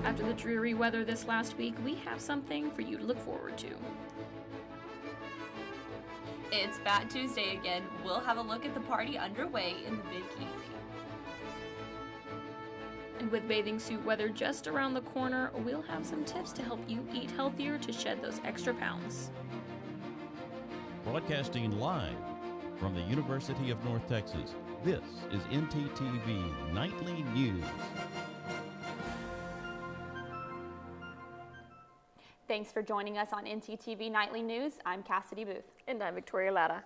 After the dreary weather this last week, we have something for you to look forward to. It's Fat Tuesday again. We'll have a look at the party underway in the Big Easy. And with bathing suit weather just around the corner, we'll have some tips to help you eat healthier to shed those extra pounds. Broadcasting live from the University of North Texas, this is NTTV Nightly News. Thanks for joining us on NTTV Nightly News. I'm Cassidy Booth. And I'm Victoria Latta.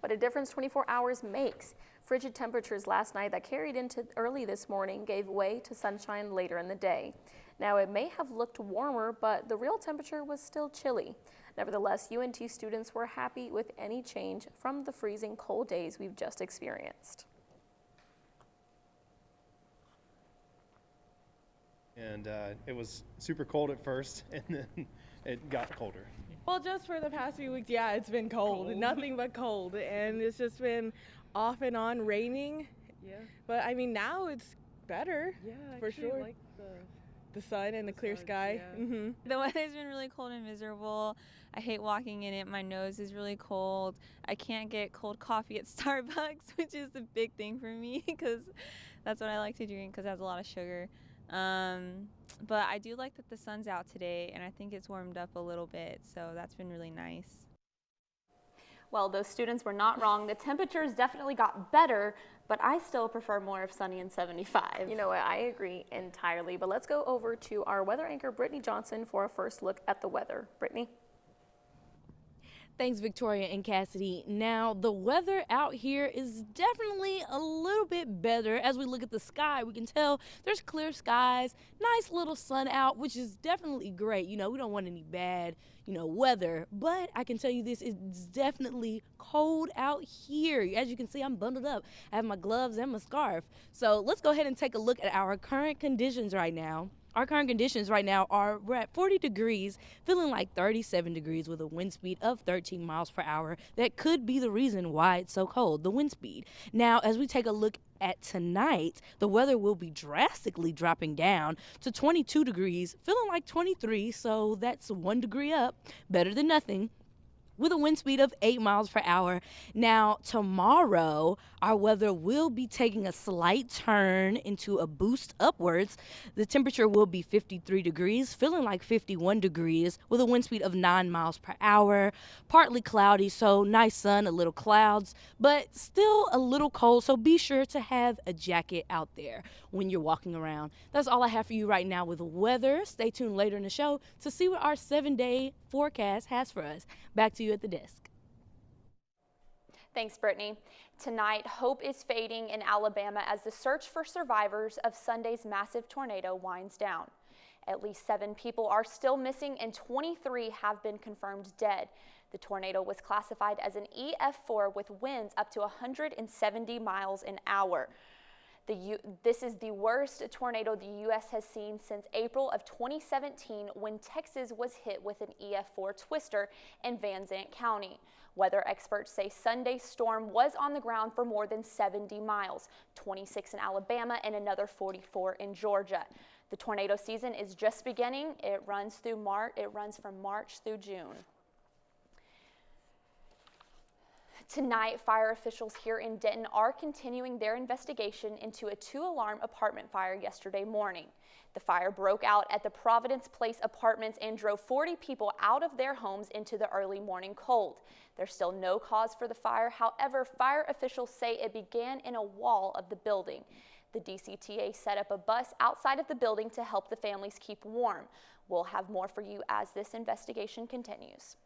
What a difference 24 hours makes. Frigid temperatures last night that carried into early this morning gave way to sunshine later in the day. Now it may have looked warmer, but the real temperature was still chilly. Nevertheless, UNT students were happy with any change from the freezing cold days we've just experienced. And it was super cold at first, and then it got colder. Well, just for the past few weeks, yeah, it's been cold. Nothing but cold, and it's just been off and on raining. Yeah. But I mean, now it's better. Yeah, for sure. Like the sun and the clear sun, sky. Yeah. Mm-hmm. The weather's been really cold and miserable. I hate walking in it. My nose is really cold. I can't get cold coffee at Starbucks, which is a big thing for me because that's what I like to drink because it has a lot of sugar. But I do like that the sun's out today, and I think it's warmed up a little bit, so that's been really nice. Well, those students were not wrong. The temperatures definitely got better, but I still prefer more of sunny and 75. You know what, I agree entirely, but let's go over to our weather anchor, Brittany Johnson, for a first look at the weather. Brittany? Thanks, Victoria and Cassidy. Now, the weather out here is definitely a little bit better. As we look at the sky, we can tell there's clear skies, nice little sun out, which is definitely great. You know, we don't want any bad, weather, but I can tell you this, it's definitely cold out here. As you can see, I'm bundled up. I have my gloves and my scarf. So let's go ahead and take a look at our current conditions right now. Our current conditions right now we're at 40 degrees, feeling like 37 degrees with a wind speed of 13 miles per hour. That could be the reason why it's so cold, the wind speed. Now, as we take a look at tonight, the weather will be drastically dropping down to 22 degrees, feeling like 23, so that's 1 degree up, better than nothing, with a wind speed of 8 miles per hour. Now, tomorrow, our weather will be taking a slight turn into a boost upwards. The temperature will be 53 degrees, feeling like 51 degrees, with a wind speed of 9 miles per hour. Partly cloudy, so nice sun, a little clouds, but still a little cold, so be sure to have a jacket out there when you're walking around. That's all I have for you right now with weather. Stay tuned later in the show to see what our 7-day forecast has for us. Back to you at the desk. Thanks, Brittany. Tonight, hope is fading in Alabama as the search for survivors of Sunday's massive tornado winds down. At least 7 people are still missing and 23 have been confirmed dead. The tornado was classified as an EF4 with winds up to 170 miles an hour. This is the worst tornado the U.S. has seen since April of 2017 when Texas was hit with an EF4 twister in Van Zandt County. Weather experts say Sunday's storm was on the ground for more than 70 miles, 26 in Alabama and another 44 in Georgia. The tornado season is just beginning. It runs from March through June. Tonight, fire officials here in Denton are continuing their investigation into a 2-alarm apartment fire yesterday morning. The fire broke out at the Providence Place Apartments and drove 40 people out of their homes into the early morning cold. There's still no cause for the fire. However, fire officials say it began in a wall of the building. The DCTA set up a bus outside of the building to help the families keep warm. We'll have more for you as this investigation continues.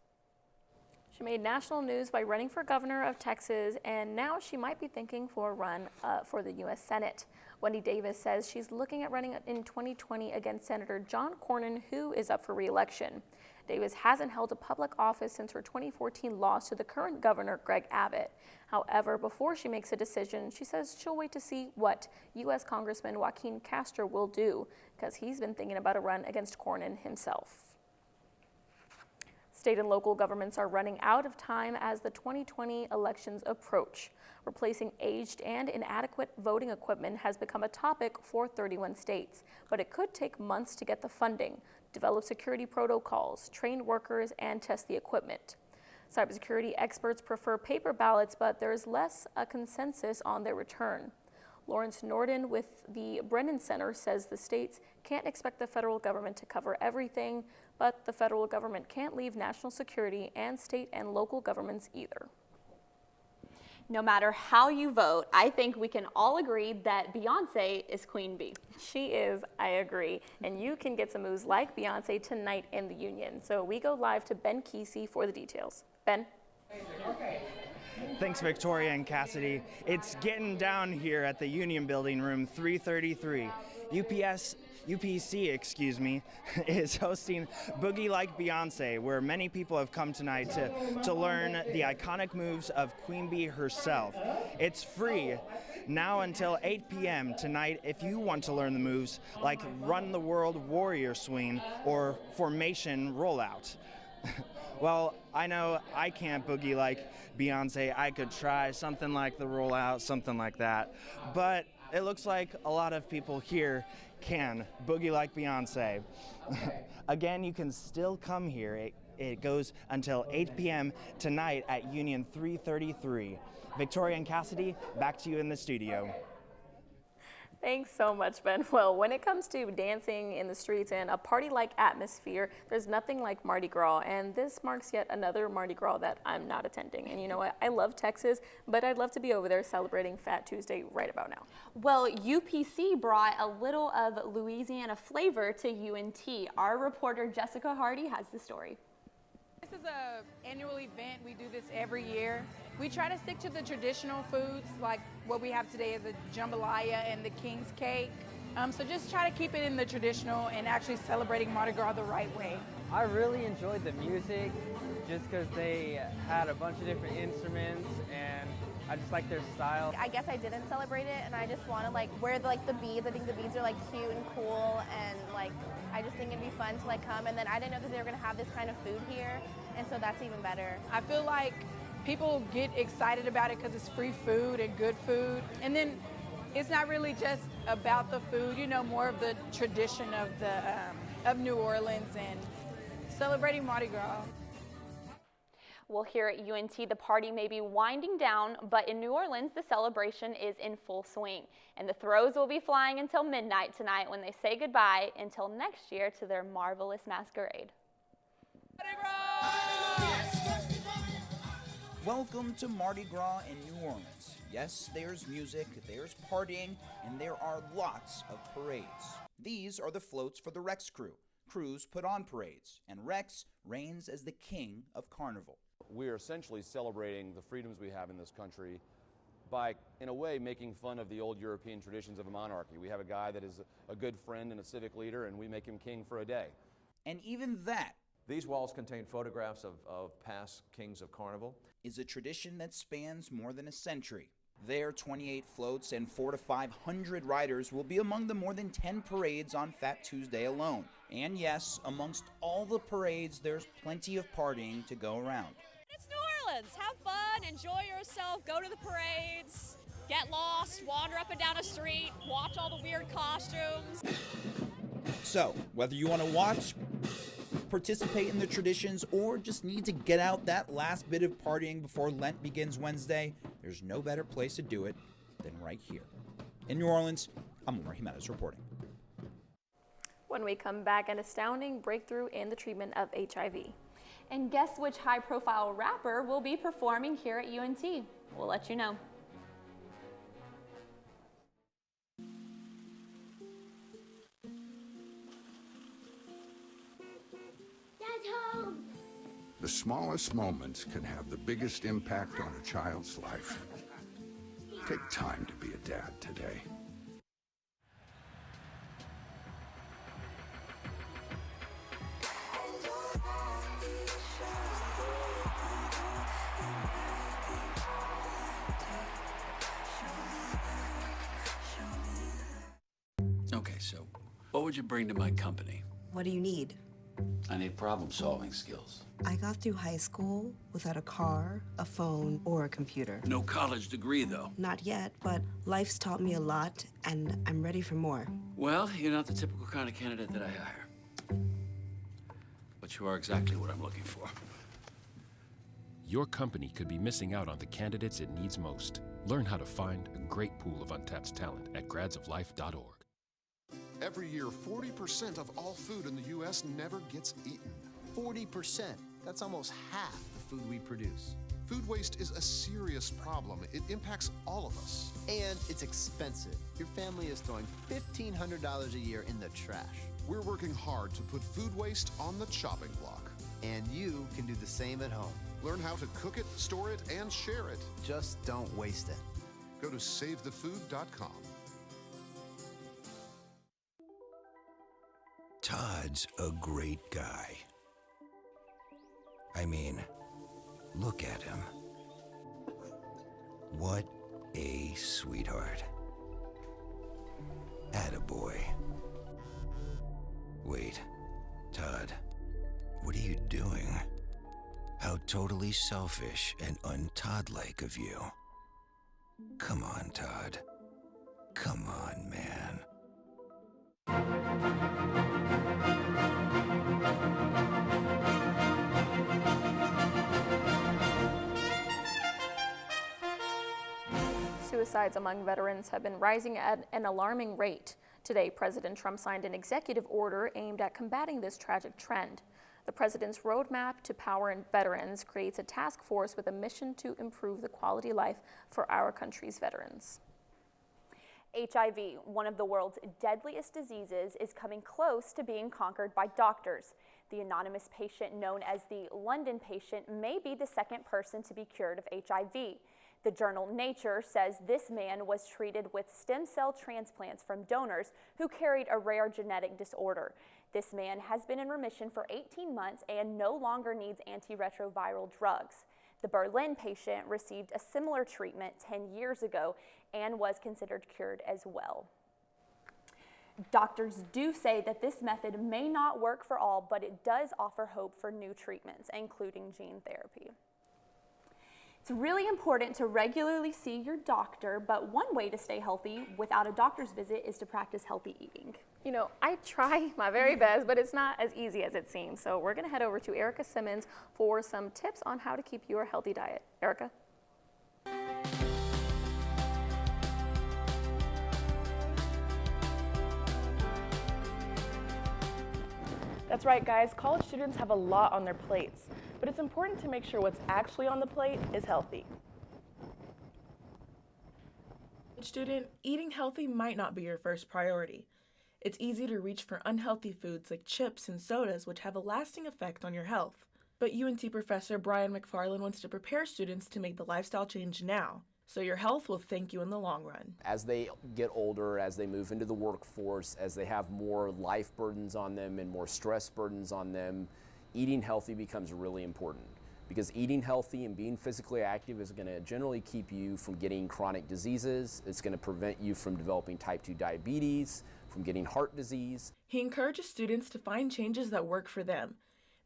She made national news by running for governor of Texas, and now she might be thinking for a run for the U.S. Senate. Wendy Davis says she's looking at running in 2020 against Senator John Cornyn, who is up for re-election. Davis hasn't held a public office since her 2014 loss to the current governor, Greg Abbott. However, before she makes a decision, she says she'll wait to see what U.S. Congressman Joaquin Castro will do, because he's been thinking about a run against Cornyn himself. State and local governments are running out of time as the 2020 elections approach. Replacing aged and inadequate voting equipment has become a topic for 31 states, but it could take months to get the funding, develop security protocols, train workers, and test the equipment. Cybersecurity experts prefer paper ballots, but there is less a consensus on their return. Lawrence Norden with the Brennan Center says the states can't expect the federal government to cover everything, but the federal government can't leave national security and state and local governments either. No matter how you vote, I think we can all agree that Beyonce is Queen Bee. She is, I agree. And you can get some moves like Beyonce tonight in the Union. So we go live to Ben Kesey for the details. Ben? Thanks, Victoria and Cassidy. It's getting down here at the Union Building, room 333. UPC, is hosting Boogie Like Beyonce, where many people have come tonight to learn the iconic moves of Queen Bee herself. It's free now until 8 p.m. tonight if you want to learn the moves like Run the World Warrior Swing or Formation Rollout. Well, I know I can't boogie like Beyonce. I could try something like the rollout, something like that. But it looks like a lot of people here can boogie like Beyonce. Again, you can still come here. It goes until 8 p.m. tonight at Union 333. Victoria and Cassidy, back to you in the studio. Thanks so much, Ben. Well, when it comes to dancing in the streets and a party-like atmosphere, there's nothing like Mardi Gras, and this marks yet another Mardi Gras that I'm not attending. And you know what? I love Texas, but I'd love to be over there celebrating Fat Tuesday right about now. Well, UPC brought a little of Louisiana flavor to UNT. Our reporter Jessica Hardy has the story. This is an annual event. We do this every year. We try to stick to the traditional foods, like what we have today is the jambalaya and the king's cake. So just try to keep it in the traditional and actually celebrating Mardi Gras the right way. I really enjoyed the music just because they had a bunch of different instruments and I just like their style. I guess I didn't celebrate it and I just want to wear the beads. I think the beads are cute and cool and I just think it'd be fun to come. And then I didn't know that they were going to have this kind of food here, and so that's even better. I feel like people get excited about it because it's free food and good food. And then it's not really just about the food, more of the tradition of New Orleans and celebrating Mardi Gras. Well, here at UNT, the party may be winding down, but in New Orleans, the celebration is in full swing. And the throws will be flying until midnight tonight when they say goodbye until next year to their marvelous masquerade. Welcome to Mardi Gras in New Orleans. Yes, there's music, there's partying, and there are lots of parades. These are the floats for the Rex crew. Crews put on parades, and Rex reigns as the king of Carnival. We are essentially celebrating the freedoms we have in this country by, in a way, making fun of the old European traditions of a monarchy. We have a guy that is a good friend and a civic leader, and we make him king for a day. And even that These walls contain photographs of past kings of Carnival. Is a tradition that spans more than a century. Their 28 floats and 400 to 500 riders will be among the more than 10 parades on Fat Tuesday alone. And yes, amongst all the parades, there's plenty of partying to go around. It's New Orleans. Have fun, enjoy yourself, go to the parades, get lost, wander up and down a street, watch all the weird costumes. So, whether you want to watch, participate in the traditions, or just need to get out that last bit of partying before Lent begins Wednesday, there's no better place to do it than right here. In New Orleans, I'm Omar Jimenez reporting. When we come back, an astounding breakthrough in the treatment of HIV. And guess which high-profile rapper will be performing here at UNT? We'll let you know. The smallest moments can have the biggest impact on a child's life. Take time to be a dad today. Okay, so what would you bring to my company? What do you need? I need problem-solving skills. I got through high school without a car, a phone, or a computer. No college degree, though. Not yet, but life's taught me a lot, and I'm ready for more. Well, you're not the typical kind of candidate that I hire. But you are exactly what I'm looking for. Your company could be missing out on the candidates it needs most. Learn how to find a great pool of untapped talent at gradsoflife.org. Every year, 40% of all food in the U.S. never gets eaten. 40%. That's almost half the food we produce. Food waste is a serious problem. It impacts all of us. And it's expensive. Your family is throwing $1,500 a year in the trash. We're working hard to put food waste on the chopping block. And you can do the same at home. Learn how to cook it, store it, and share it. Just don't waste it. Go to SaveTheFood.com. Todd's a great guy. I mean, look at him. What a sweetheart. Attaboy. Wait, Todd, what are you doing? How totally selfish and un-Todd-like of you. Come on, Todd. Come on, man. Suicides among veterans have been rising at an alarming rate. Today, President Trump signed an executive order aimed at combating this tragic trend. The president's roadmap to power veterans creates a task force with a mission to improve the quality of life for our country's veterans. HIV, one of the world's deadliest diseases, is coming close to being conquered by doctors. The anonymous patient known as the London patient may be the second person to be cured of HIV. The journal Nature says this man was treated with stem cell transplants from donors who carried a rare genetic disorder. This man has been in remission for 18 months and no longer needs antiretroviral drugs. The Berlin patient received a similar treatment 10 years ago and was considered cured as well. Doctors do say that this method may not work for all, but it does offer hope for new treatments, including gene therapy. It's really important to regularly see your doctor, but one way to stay healthy without a doctor's visit is to practice healthy eating. You know, I try my very best, but it's not as easy as it seems. So we're going to head over to Erica Simmons for some tips on how to keep your healthy diet. Erica? That's right, guys. College students have a lot on their plates, but it's important to make sure what's actually on the plate is healthy. Student, eating healthy might not be your first priority. It's easy to reach for unhealthy foods like chips and sodas, which have a lasting effect on your health. But UNT professor Brian McFarland wants to prepare students to make the lifestyle change now, so your health will thank you in the long run. As they get older, as they move into the workforce, as they have more life burdens on them and more stress burdens on them, eating healthy becomes really important. Because eating healthy and being physically active is going to generally keep you from getting chronic diseases. It's going to prevent you from developing type 2 diabetes, from getting heart disease. He encourages students to find changes that work for them,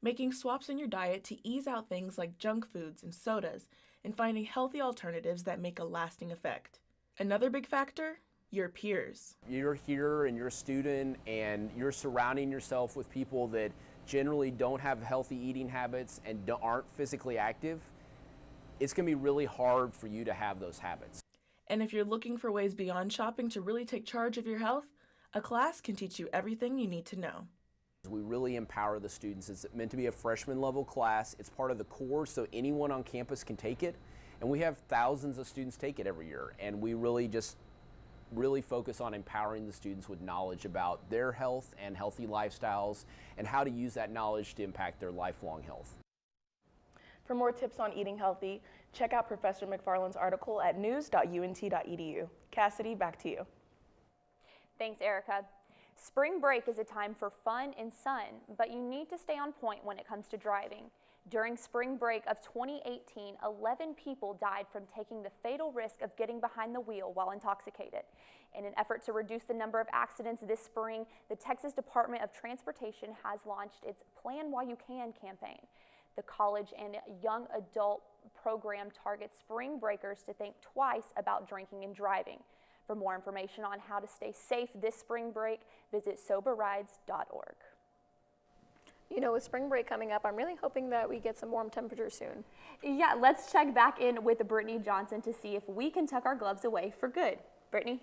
making swaps in your diet to ease out things like junk foods and sodas, and finding healthy alternatives that make a lasting effect. Another big factor? Your peers. You're here and you're a student and you're surrounding yourself with people that generally don't have healthy eating habits and aren't physically active. It's going to be really hard for you to have those habits. And if you're looking for ways beyond shopping to really take charge of your health, a class can teach you everything you need to know. We really empower the students. It's meant to be a freshman level class. It's part of the core, so anyone on campus can take it. And we have thousands of students take it every year. And we really focus on empowering the students with knowledge about their health and healthy lifestyles and how to use that knowledge to impact their lifelong health. For more tips on eating healthy, check out Professor McFarland's article at news.unt.edu. Cassidy, back to you. Thanks, Erica. Spring break is a time for fun and sun, but you need to stay on point when it comes to driving. During spring break of 2018, 11 people died from taking the fatal risk of getting behind the wheel while intoxicated. In an effort to reduce the number of accidents this spring, the Texas Department of Transportation has launched its Plan While You Can campaign. The college and young adult program targets spring breakers to think twice about drinking and driving. For more information on how to stay safe this spring break, visit soberrides.org. You know, with spring break coming up, I'm really hoping that we get some warm temperatures soon. Yeah, let's check back in with Brittany Johnson to see if we can tuck our gloves away for good. Brittany?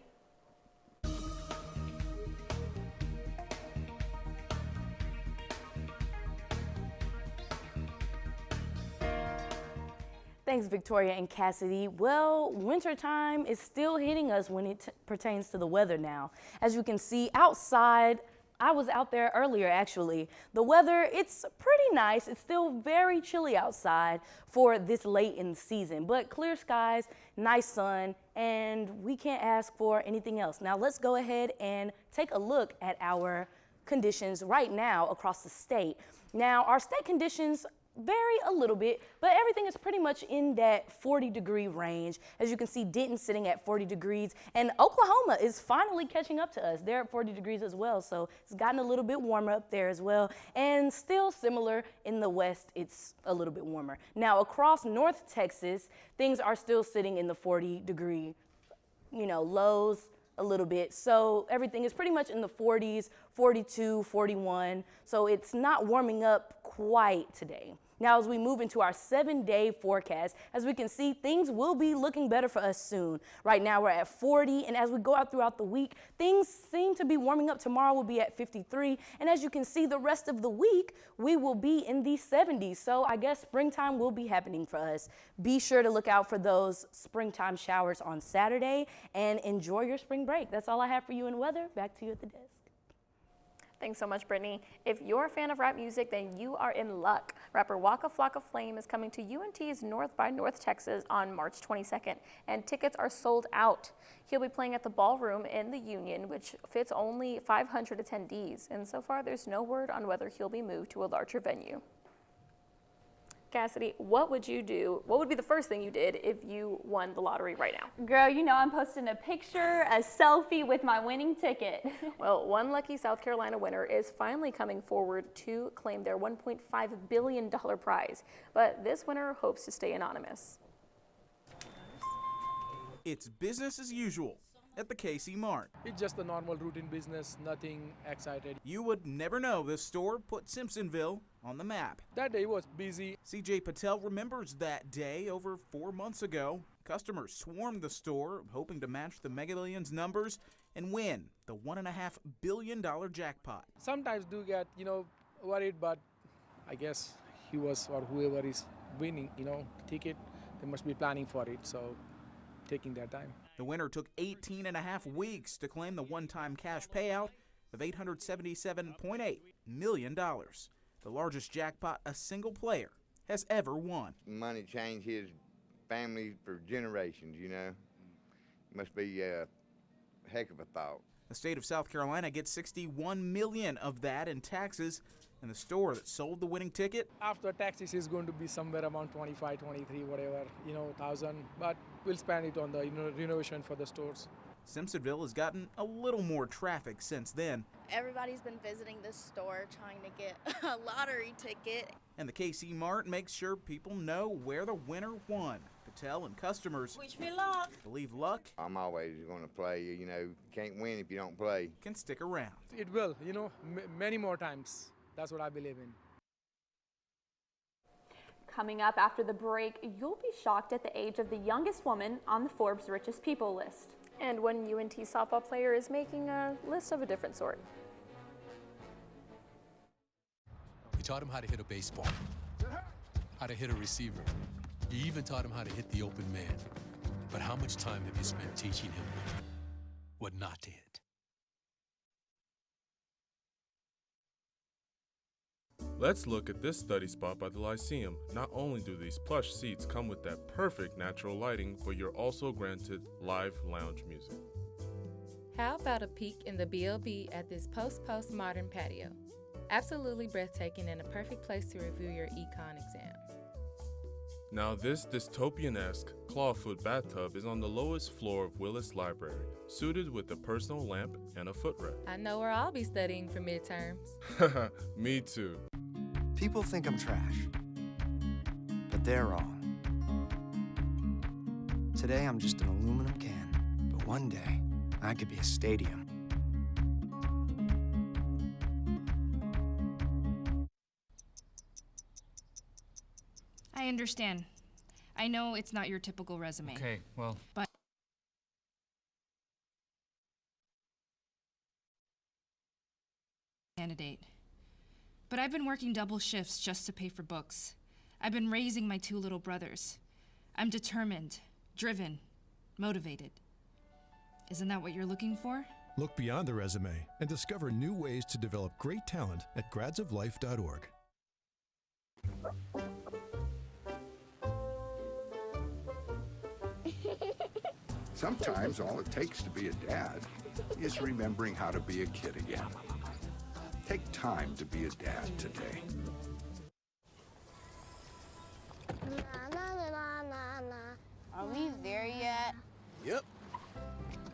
Thanks, Victoria and Cassidy. Well, wintertime is still hitting us when it pertains to the weather now. As you can see outside, I was out there earlier actually. The weather, it's pretty nice. It's still very chilly outside for this late in the season, but clear skies, nice sun, and we can't ask for anything else. Now let's go ahead and take a look at our conditions right now across the state. Now our state conditions vary a little bit, but everything is pretty much in that 40-degree range. As you can see, Denton sitting at 40 degrees, and Oklahoma is finally catching up to us. They're at 40 degrees as well, so it's gotten a little bit warmer up there as well, and still similar in the west, it's a little bit warmer. Now, across North Texas, things are still sitting in the 40-degree, lows a little bit. So everything is pretty much in the 40s, 42, 41. So it's not warming up quite today. Now, as we move into our 7-day forecast, as we can see, things will be looking better for us soon. Right now, we're at 40, and as we go out throughout the week, things seem to be warming up. Tomorrow we'll be at 53, and as you can see, the rest of the week, we will be in the 70s. So I guess springtime will be happening for us. Be sure to look out for those springtime showers on Saturday, and enjoy your spring break. That's all I have for you in weather. Back to you at the desk. Thanks so much, Brittany. If you're a fan of rap music, then you are in luck. Rapper Waka Flocka Flame is coming to UNT's North by North Texas on March 22nd, and tickets are sold out. He'll be playing at the Ballroom in the Union, which fits only 500 attendees, and so far there's no word on whether he'll be moved to a larger venue. Cassidy, what would you do? What would be the first thing you did if you won the lottery right now? Girl, I'm posting a picture, a selfie with my winning ticket. Well, one lucky South Carolina winner is finally coming forward to claim their $1.5 billion prize, but this winner hopes to stay anonymous. It's business as usual at the KC Mart. It's just a normal routine business, nothing excited. You would never know this store put Simpsonville on the map. That day was busy. CJ Patel remembers that day over 4 months ago. Customers swarmed the store, hoping to match the Mega Millions numbers and win the $1.5 billion jackpot. Sometimes do get, worried, but I guess he was, or whoever is winning, ticket, they must be planning for it, so taking their time. The winner took 18.5 weeks to claim the one-time cash payout of $877.8 million, the largest jackpot a single player has ever won. Money changed his family for generations, Must be a heck of a thought. The state of South Carolina gets $61 million of that in taxes, and the store that sold the winning ticket, after taxes is going to be somewhere around 25, 23, whatever, 1,000, but we'll spend it on the renovation for the stores. Simpsonville has gotten a little more traffic since then. Everybody's been visiting this store trying to get a lottery ticket. And the KC Mart makes sure people know where the winner won. Patel and customers Wish me luck. Believe luck. I'm always going to play, can't win if you don't play. Can stick around. It will, many more times. That's what I believe in. Coming up after the break, you'll be shocked at the age of the youngest woman on the Forbes Richest People list. And one UNT softball player is making a list of a different sort. You taught him how to hit a baseball, how to hit a receiver. You even taught him how to hit the open man. But how much time have you spent teaching him what not to hit? Let's look at this study spot by the Lyceum. Not only do these plush seats come with that perfect natural lighting, but you're also granted live lounge music. How about a peek in the BLB at this post-modern patio? Absolutely breathtaking and a perfect place to review your econ exam. Now this dystopian-esque clawfoot bathtub is on the lowest floor of Willis Library, suited with a personal lamp and a footrest. I know where I'll be studying for midterms. Me too. People think I'm trash, but they're wrong. Today I'm just an aluminum can, but one day I could be a stadium. I understand. I know it's not your typical resume. Okay, well. But candidate. But I've been working double shifts just to pay for books. I've been raising my 2 little brothers. I'm determined, driven, motivated. Isn't that what you're looking for? Look beyond the resume and discover new ways to develop great talent at gradsoflife.org. Sometimes all it takes to be a dad is remembering how to be a kid again. Take time to be a dad today. Are we there yet? Yep,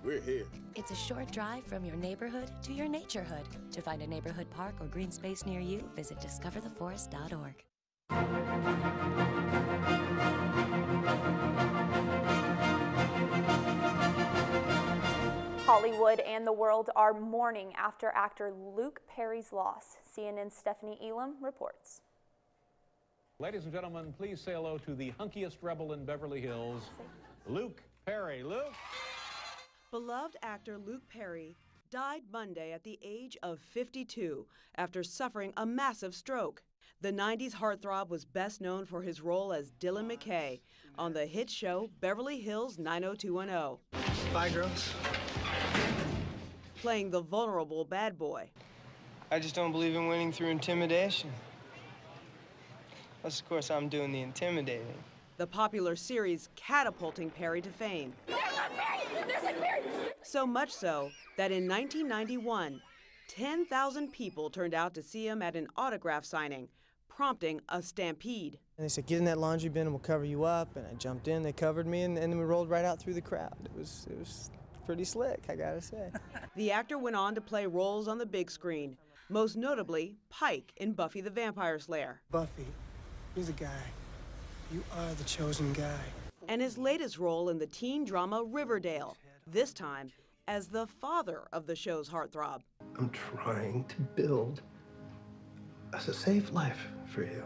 we're here. It's a short drive from your neighborhood to your naturehood. To find a neighborhood park or green space near you, visit discovertheforest.org. Hollywood and the world are mourning after actor Luke Perry's loss. CNN's Stephanie Elam reports. Ladies and gentlemen, please say hello to the hunkiest rebel in Beverly Hills, Luke Perry. Luke? Beloved actor Luke Perry died Monday at the age of 52 after suffering a massive stroke. The 90s heartthrob was best known for his role as Dylan McKay on the hit show Beverly Hills 90210. Bye, girls. Playing the vulnerable bad boy. I just don't believe in winning through intimidation. Unless, of course, I'm doing the intimidating. The popular series catapulting Perry to fame. So much so that in 1991, 10,000 people turned out to see him at an autograph signing, prompting a stampede. And they said, get in that laundry bin and we'll cover you up. And I jumped in, they covered me, and then we rolled right out through the crowd. It was pretty slick, I gotta say. The actor went on to play roles on the big screen, most notably Pike in Buffy the Vampire Slayer. Buffy, you're the guy. You are the chosen guy. And his latest role in the teen drama Riverdale, this time as the father of the show's heartthrob. I'm trying to build a safe life for you.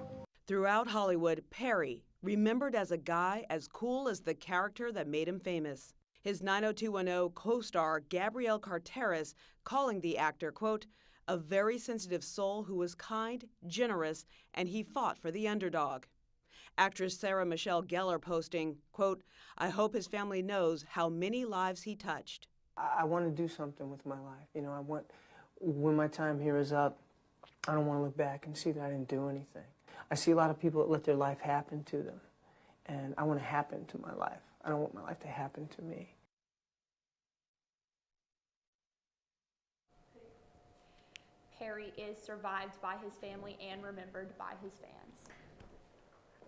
Throughout Hollywood, Perry, remembered as a guy as cool as the character that made him famous. His 90210 co-star Gabrielle Carteris calling the actor, quote, a very sensitive soul who was kind, generous, and he fought for the underdog. Actress Sarah Michelle Gellar posting, quote, I hope his family knows how many lives he touched. I want to do something with my life. You know, when my time here is up, I don't want to look back and see that I didn't do anything. I see a lot of people that let their life happen to them, and I want to happen to my life. I don't want my life to happen to me. Perry is survived by his family and remembered by his fans.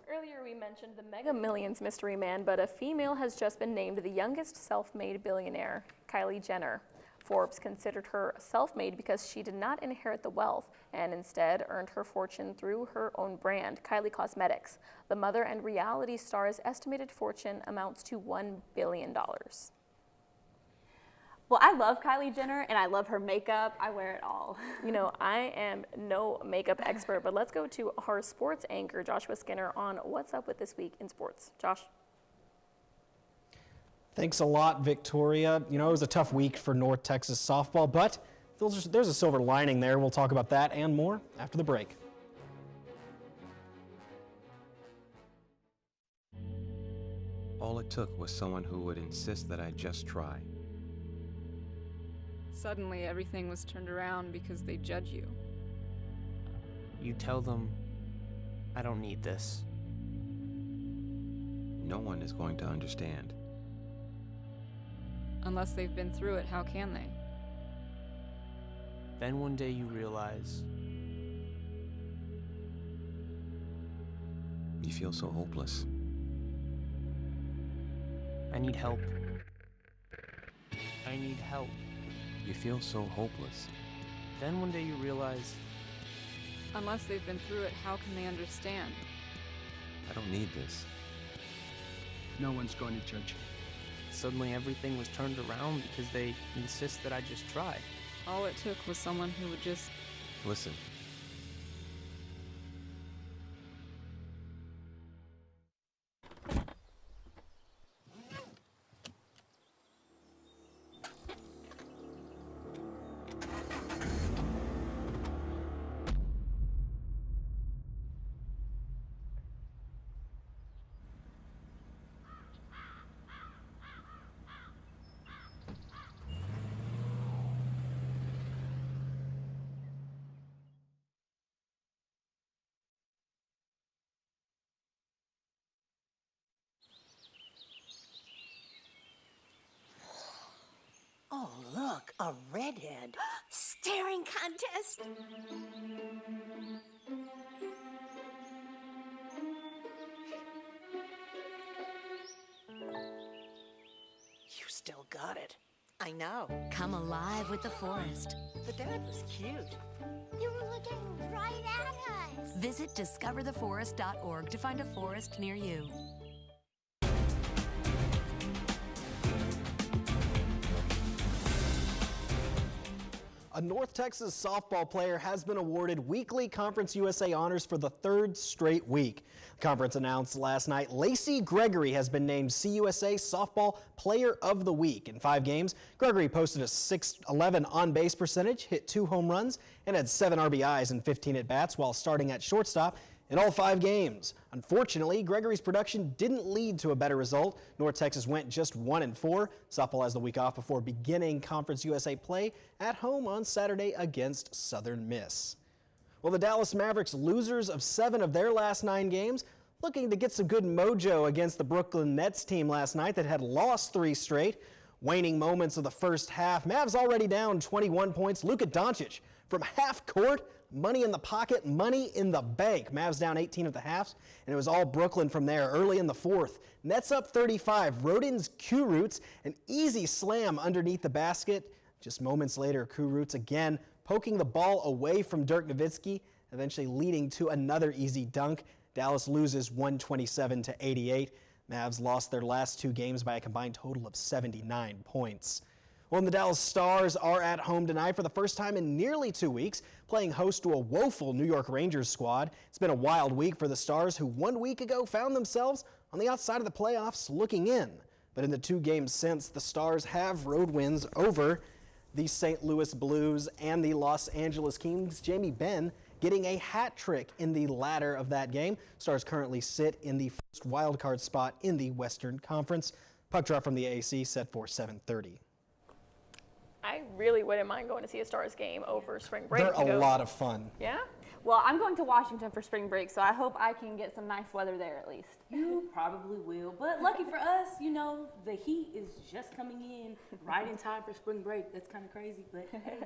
Earlier we mentioned the Mega Millions mystery man, but a female has just been named the youngest self-made billionaire, Kylie Jenner. Forbes considered her self-made because she did not inherit the wealth and instead earned her fortune through her own brand, Kylie Cosmetics. The mother and reality star's estimated fortune amounts to $1 billion. Well, I love Kylie Jenner and I love her makeup. I wear it all. You know, I am no makeup expert, but let's go to our sports anchor, Joshua Skinner, on what's up with this week in sports. Josh? Thanks a lot, Victoria. You know, it was a tough week for North Texas softball, but there's a silver lining there. We'll talk about that and more after the break. All it took was someone who would insist that I just try. Suddenly, everything was turned around because they judge you. You tell them, I don't need this. No one is going to understand. Unless they've been through it, how can they? Then one day you realize You feel so hopeless. I need help. I need help. You feel so hopeless. Then one day you realize, Unless they've been through it, how can they understand? I don't need this. no one's going to judge you. Suddenly everything was turned around because they insist that I just try. All it took was someone who would just... Listen. Oh, look, a redhead. Staring contest. You still got it. I know. Come alive with the forest. The dad was cute. You were looking right at us. Visit discovertheforest.org to find a forest near you. A North Texas softball player has been awarded weekly Conference USA honors for the third straight week. The conference announced last night Lacey Gregory has been named CUSA Softball Player of the Week. In 5 games, Gregory posted a .611 on-base percentage, hit 2 home runs, and had 7 RBIs in 15 at-bats while starting at shortstop in all 5 games. Unfortunately, Gregory's production didn't lead to a better result. North Texas went just 1-4. Softball has the week off before beginning Conference USA play at home on Saturday against Southern Miss. Well, the Dallas Mavericks, losers of 7 of their last 9 games, looking to get some good mojo against the Brooklyn Nets team last night that had lost 3 straight. Waning moments of the first half, Mavs already down 21 points. Luka Doncic from half court. Money in the pocket, money in the bank. Mavs down 18 at the halves, and it was all Brooklyn from there early in the 4th. Nets up 35. Rodin's Q-Roots, an easy slam underneath the basket. Just moments later, Q-Roots again poking the ball away from Dirk Nowitzki, eventually leading to another easy dunk. Dallas loses 127-88. Mavs lost their last 2 games by a combined total of 79 points. Well, and the Dallas Stars are at home tonight for the first time in nearly 2 weeks, playing host to a woeful New York Rangers squad. It's been a wild week for the Stars, who 1 week ago found themselves on the outside of the playoffs looking in. But in the 2 games since, the Stars have road wins over the St. Louis Blues and the Los Angeles Kings. Jamie Benn getting a hat trick in the latter of that game. Stars currently sit in the first wild card spot in the Western Conference. Puck drop from the AC set for 7:30. I really wouldn't mind going to see a Stars game over spring break. They're a lot of fun. Yeah? Well, I'm going to Washington for spring break, so I hope I can get some nice weather there at least. You probably will, but lucky for us, you know, the heat is just coming in right in time for spring break. That's kind of crazy, but hey.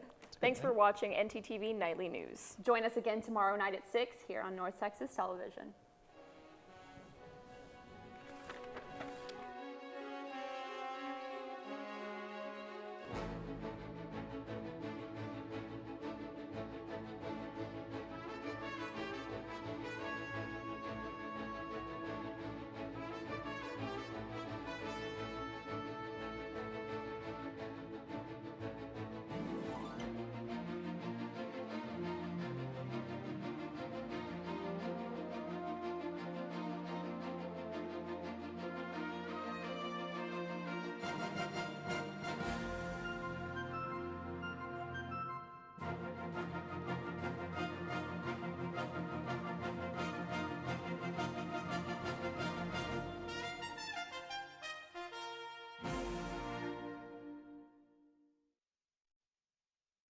Thanks for watching NTTV Nightly News. Join us again tomorrow night at 6 here on North Texas Television.